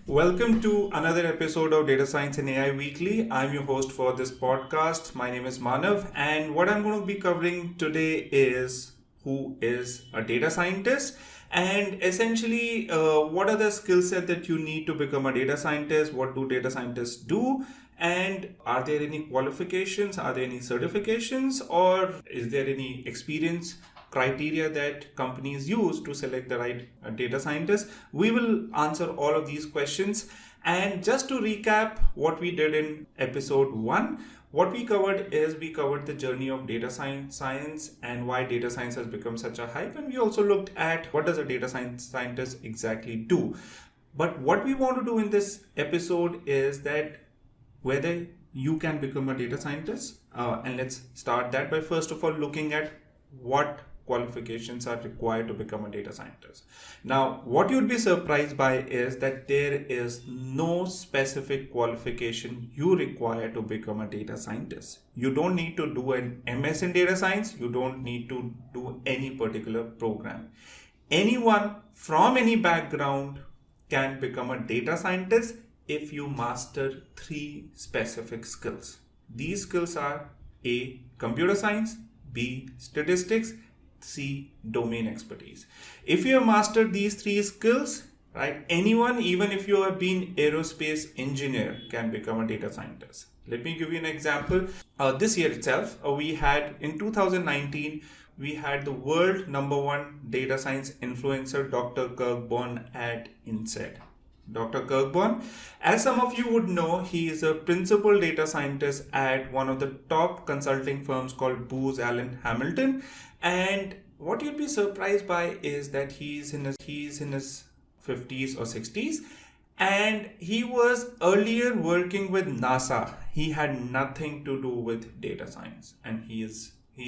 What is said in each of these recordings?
Welcome to another episode of Data Science and AI Weekly. I'm your host for this podcast. My name is Manav, and what I'm going to be covering today is who is a data scientist and essentially what are the skill set that you need to become a data scientist, what do data scientists do, and are there any qualifications, are there any certifications, or is there any experience criteria that companies use to select the right data scientist. We will answer all of these questions. And just to recap what we did in episode 1, what we covered is we covered the journey of data science and why data science has become such a hype. And we also looked at what does a data scientist exactly do. But what we want to do in this episode is that whether you can become a data scientist. And let's start that by first of all looking at what qualifications are required to become a data scientist. Now, what you'd be surprised by is that there is no specific qualification you require to become a data scientist. You don't need to do an MS in data science. You don't need to do any particular program. Anyone from any background can become a data scientist if you master 3 specific skills. These skills are A, computer science, B, statistics, C, domain expertise. If you have mastered these 3 skills, right, anyone, even if you have been aerospace engineer, can become a data scientist. Let me give you an example. This year itself, we had in 2019, we had the world #1 data science influencer, Dr. Kirk Borne at Insaid. Dr. Kirk Borne, as some of you would know, he is a principal data scientist at one of the top consulting firms called Booz Allen Hamilton. And what you'd be surprised by is that he's in his 50s or 60s, and he was earlier working with NASA. He had nothing to do with data science, and he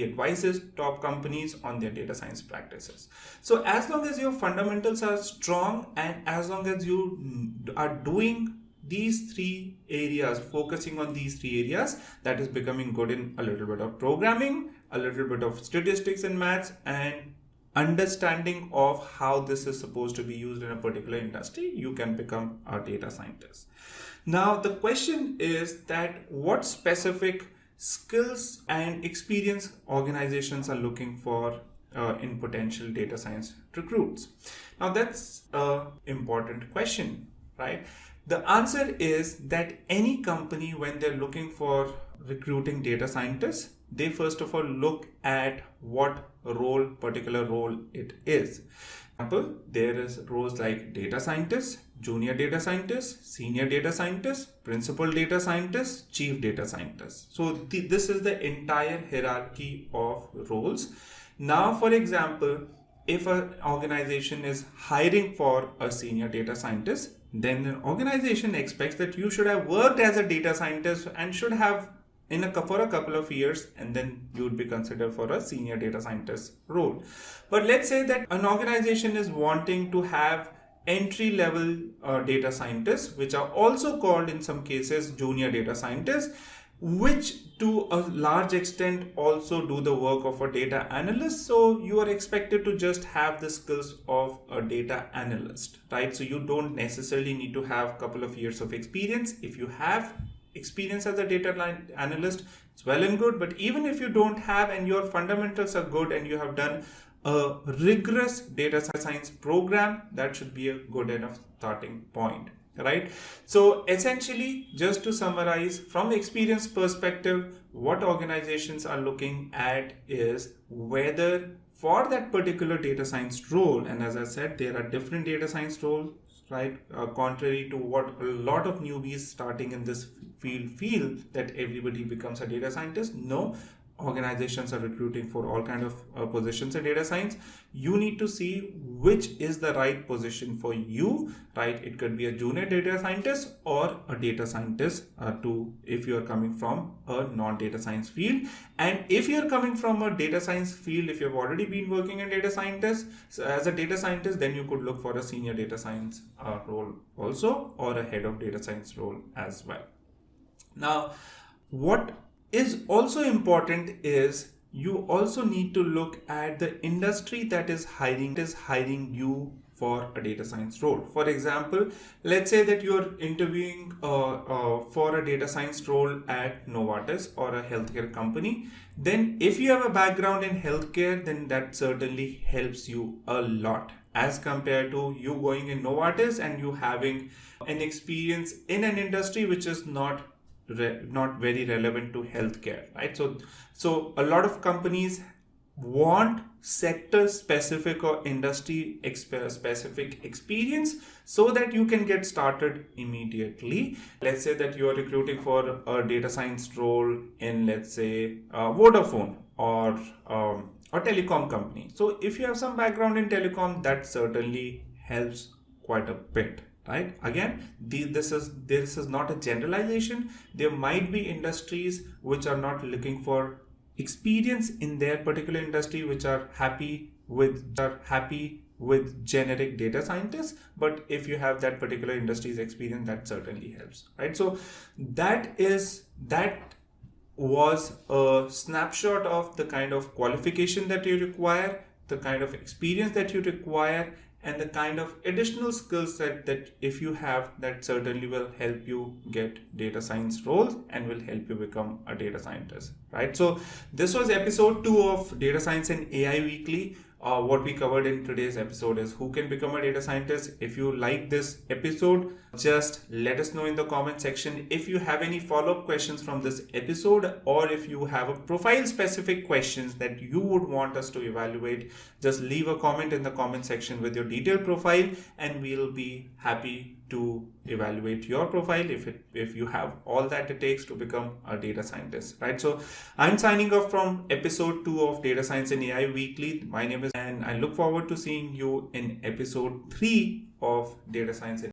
advises top companies on their data science practices. So as long as your fundamentals are strong and as long as you are doing these 3 areas, focusing on these 3 areas, that is becoming good in a little bit of programming, a little bit of statistics and maths, and understanding of how this is supposed to be used in a particular industry, you can become a data scientist. Now, the question is that what specific skills and experience organizations are looking for in potential data science recruits. Now that's an important question, right? The answer is that any company, when they're looking for recruiting data scientists, they first of all look at what particular role it is. For example, there is roles like data scientist, junior data scientist, senior data scientist, principal data scientist, chief data scientist. So this is the entire hierarchy of roles. Now, for example, if an organization is hiring for a senior data scientist, then an organization expects that you should have worked as a data scientist and should have for a couple of years, and then you would be considered for a senior data scientist role. But let's say that an organization is wanting to have entry-level data scientists, which are also called in some cases junior data scientists, which to a large extent also do the work of a data analyst. So you are expected to just have the skills of a data analyst, right? So you don't necessarily need to have a couple of years of experience. If you have experience as a data analyst, it's well and good. But even if you don't have and your fundamentals are good and you have done a rigorous data science program, that should be a good enough starting point, right? So essentially, just to summarize, from the experience perspective, what organizations are looking at is whether for that particular data science role, and as I said, there are different data science roles, right? Contrary to what a lot of newbies starting in this field feel that everybody becomes a data scientist. No, organizations are recruiting for all kind of positions in data science. You need to see which is the right position for you, right? It could be a junior data scientist or a data scientist if you are coming from a non-data science field. And if you're coming from a data science field, if you've already been working in data scientist, so as a data scientist, then you could look for a senior data science role also, or a head of data science role as well. Now, what is also important is you also need to look at the industry that is hiring you for a data science role. For example, let's say that you're interviewing for a data science role at Novartis or a healthcare company. Then if you have a background in healthcare, then that certainly helps you a lot as compared to you going in Novartis and you having an experience in an industry which is not very relevant to healthcare, right? So a lot of companies want sector specific or industry specific experience so that you can get started immediately. Let's say that you are recruiting for a data science role in, let's say, Vodafone or a telecom company. So if you have some background in telecom, that certainly helps quite a bit, right? Again, this is not a generalization. There might be industries which are not looking for experience in their particular industry, which are happy with generic data scientists. But if you have that particular industry's experience, that certainly helps, right? So that was a snapshot of the kind of qualification that you require, the kind of experience that you require, and the kind of additional skill set that if you have, that certainly will help you get data science roles and will help you become a data scientist, right? So this was episode 2 of Data Science and AI Weekly. What we covered in today's episode is who can become a data scientist. If you like this episode, just let us know in the comment section. If you have any follow-up questions from this episode, or if you have a profile specific questions that you would want us to evaluate, just leave a comment in the comment section with your detailed profile and we'll be happy to evaluate your profile if you have all that it takes to become a data scientist, right? So I'm signing off from episode 2 of Data Science and AI Weekly. My name is, and I look forward to seeing you in episode 3 of Data Science and